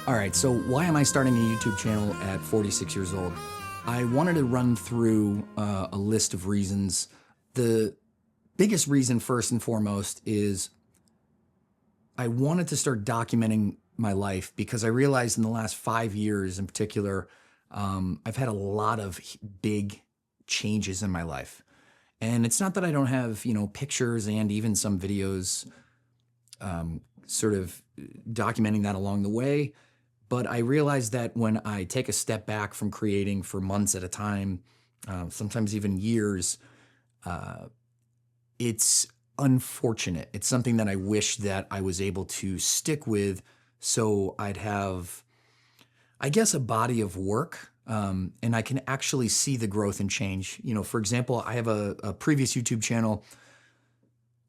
All right, so why am I starting a YouTube channel at 46 years old? I wanted to run through a list of reasons. The biggest reason, first and foremost, is I wanted to start documenting my life because I realized in the last 5 years in particular, I've had a lot of big changes in my life. And it's not that I don't have, pictures and even some videos sort of documenting that along the way. But I realized that when I take a step back from creating for months at a time, sometimes even years, it's unfortunate. It's something that I wish that I was able to stick with so I'd have, I guess, a body of work, and I can actually see the growth and change. For example, I have a previous YouTube channel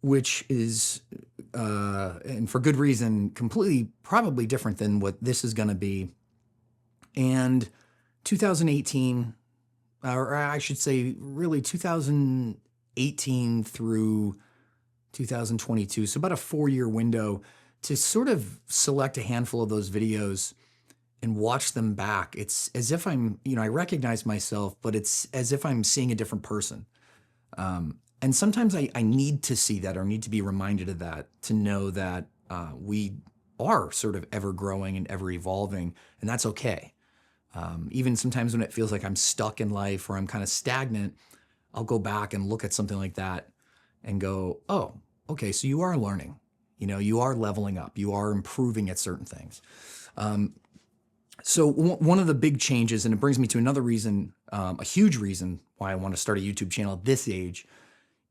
which is, and for good reason, completely probably different than what this is going to be. And 2018, or I should say really 2018 through 2022, so about a 4-year window to sort of select a handful of those videos and watch them back. It's as if I'm, I recognize myself, but it's as if I'm seeing a different person. And sometimes I need to see that or need to be reminded of that to know that we are sort of ever growing and ever evolving, and that's okay. Even sometimes when it feels like I'm stuck in life or I'm kind of stagnant, I'll go back and look at something like that and go, oh, okay, so you are learning. You are leveling up. You are improving at certain things. So one of the big changes, and it brings me to another reason, a huge reason why I want to start a YouTube channel at this age,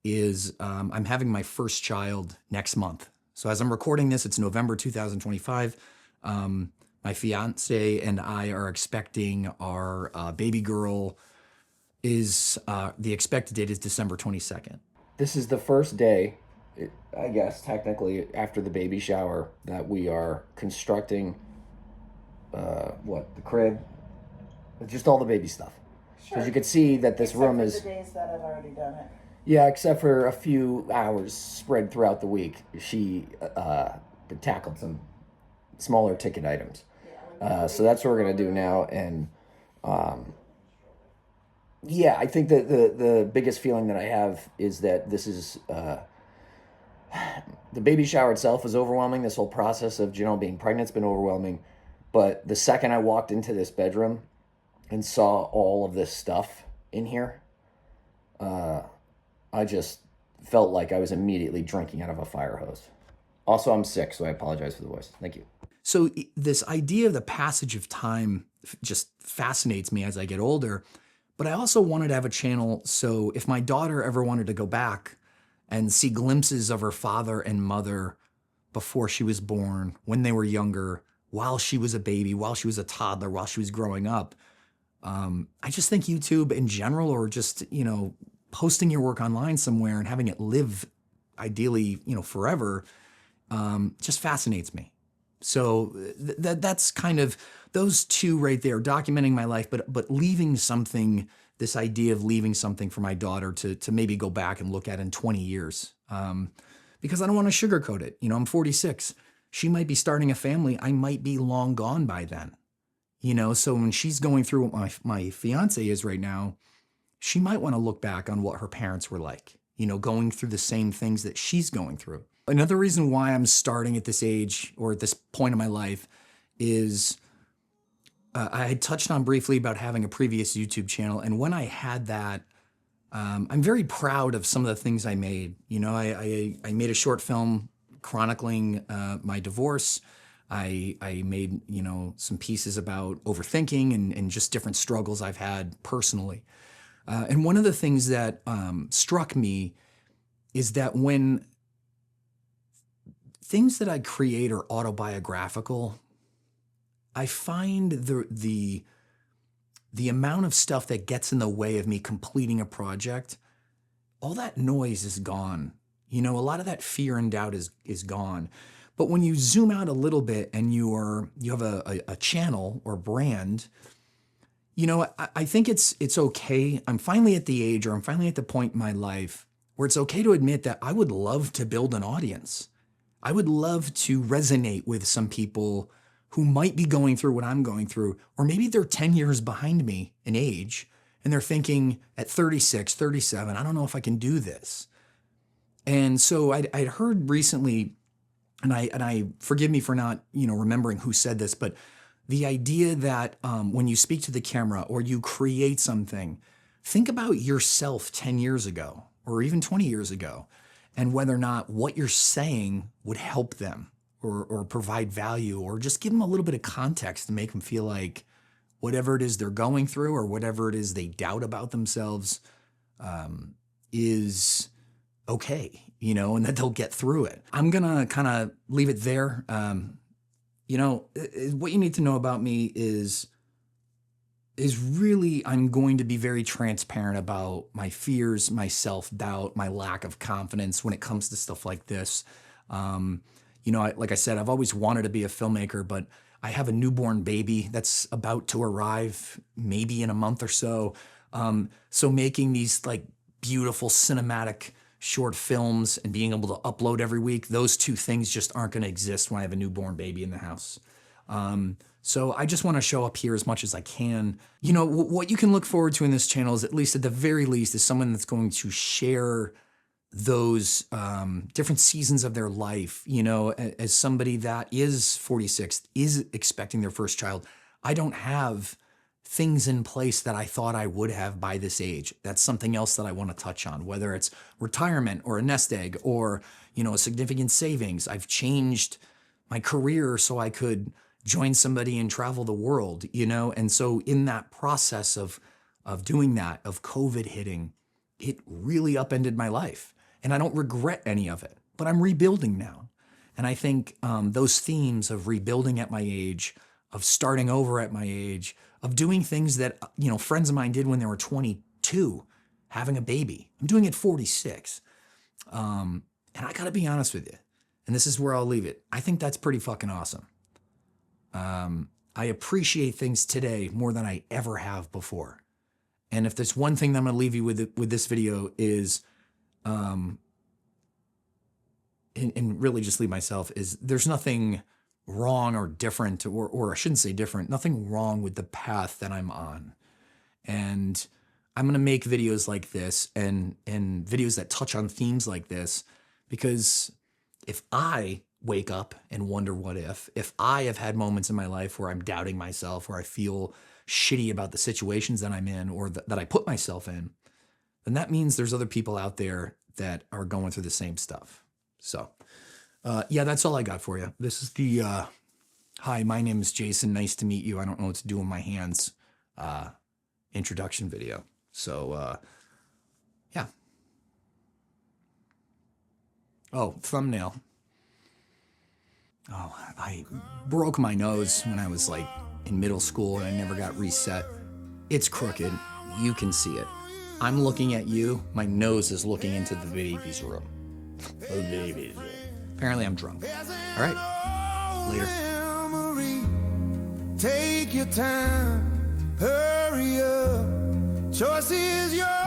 is I'm having my first child next month. So as I'm recording this, it's November 2025. My fiance and I are expecting our baby girl. The expected date is December 22nd. This is the first day, I guess, technically after the baby shower, that we are constructing the crib, just all the baby stuff. Because you can see that this room is. Except for the days that I've already done it. Yeah, except for a few hours spread throughout the week, she tackled some smaller ticket items. So that's what we're gonna do now, and yeah, I think that the biggest feeling that I have is that this is the baby shower itself is overwhelming. This whole process of Janelle being pregnant's been overwhelming, but the second I walked into this bedroom and saw all of this stuff in here, I just felt like I was immediately drinking out of a fire hose. Also, I'm sick, so I apologize for the voice. Thank you. So this idea of the passage of time just fascinates me as I get older, but I also wanted to have a channel so if my daughter ever wanted to go back and see glimpses of her father and mother before she was born, when they were younger, while she was a baby, while she was a toddler, while she was growing up, I just think YouTube in general, or just, posting your work online somewhere and having it live ideally, forever, just fascinates me. So that's kind of those two right there, documenting my life, but leaving something, this idea of leaving something for my daughter to maybe go back and look at in 20 years. Because I don't want to sugarcoat it. I'm 46. She might be starting a family. I might be long gone by then. So when she's going through what my fiance is right now, she might want to look back on what her parents were like, going through the same things that she's going through. Another reason why I'm starting at this age or at this point in my life is I had touched on briefly about having a previous YouTube channel. And when I had that, I'm very proud of some of the things I made. I made a short film chronicling my divorce. I made, some pieces about overthinking and just different struggles I've had personally. And one of the things that struck me is that when things that I create are autobiographical, I find the amount of stuff that gets in the way of me completing a project, all that noise is gone. A lot of that fear and doubt is gone. But when you zoom out a little bit and you have a channel or brand, I think it's okay. I'm finally at the age, or I'm finally at the point in my life where it's okay to admit that I would love to build an audience. I would love to resonate with some people who might be going through what I'm going through, or maybe they're 10 years behind me in age and they're thinking at 36, 37, I don't know if I can do this. And so I'd heard recently, and I forgive me for not, remembering who said this, but the idea that when you speak to the camera or you create something, think about yourself 10 years ago or even 20 years ago, and whether or not what you're saying would help them or provide value, or just give them a little bit of context to make them feel like whatever it is they're going through or whatever it is they doubt about themselves is okay, and that they'll get through it. I'm going to kind of leave it there. What you need to know about me is really, I'm going to be very transparent about my fears, my self-doubt, my lack of confidence when it comes to stuff like this. Like I said, I've always wanted to be a filmmaker, but I have a newborn baby that's about to arrive maybe in a month or so. So making these like beautiful cinematic short films and being able to upload every week, those two things just aren't going to exist when I have a newborn baby in the house. So I just want to show up here as much as I can. What you can look forward to in this channel is, at least at the very least, is someone that's going to share those different seasons of their life. As somebody that is 46, is expecting their first child, I don't have things in place that I thought I would have by this age. That's something else that I want to touch on, whether it's retirement or a nest egg or, a significant savings. I've changed my career so I could join somebody and travel the world, and so in that process of doing that, of COVID hitting, it really upended my life. And I don't regret any of it, but I'm rebuilding now. And I think those themes of rebuilding at my age, of starting over at my age, of doing things that, friends of mine did when they were 22, having a baby. I'm doing it at 46. And I gotta be honest with you, and this is where I'll leave it. I think that's pretty fucking awesome. I appreciate things today more than I ever have before. And if there's one thing that I'm gonna leave you with this video is, and really just leave myself, is there's nothing wrong or different, or I shouldn't say different, nothing wrong with the path that I'm on. And I'm gonna make videos like this and videos that touch on themes like this, because if I wake up and wonder what if I have had moments in my life where I'm doubting myself, where I feel shitty about the situations that I'm in or that I put myself in, then that means there's other people out there that are going through the same stuff. So yeah, that's all I got for you. This is the hi, my name is Jason, nice to meet you, I don't know what to do with my hands introduction video. So yeah. Oh, thumbnail. Oh, I broke my nose when I was like in middle school and I never got reset. It's crooked. You can see it. I'm looking at you. My nose is looking into the baby's room. Apparently I'm drunk. All right. Later. Take your time. Hurry up. Choice is yours.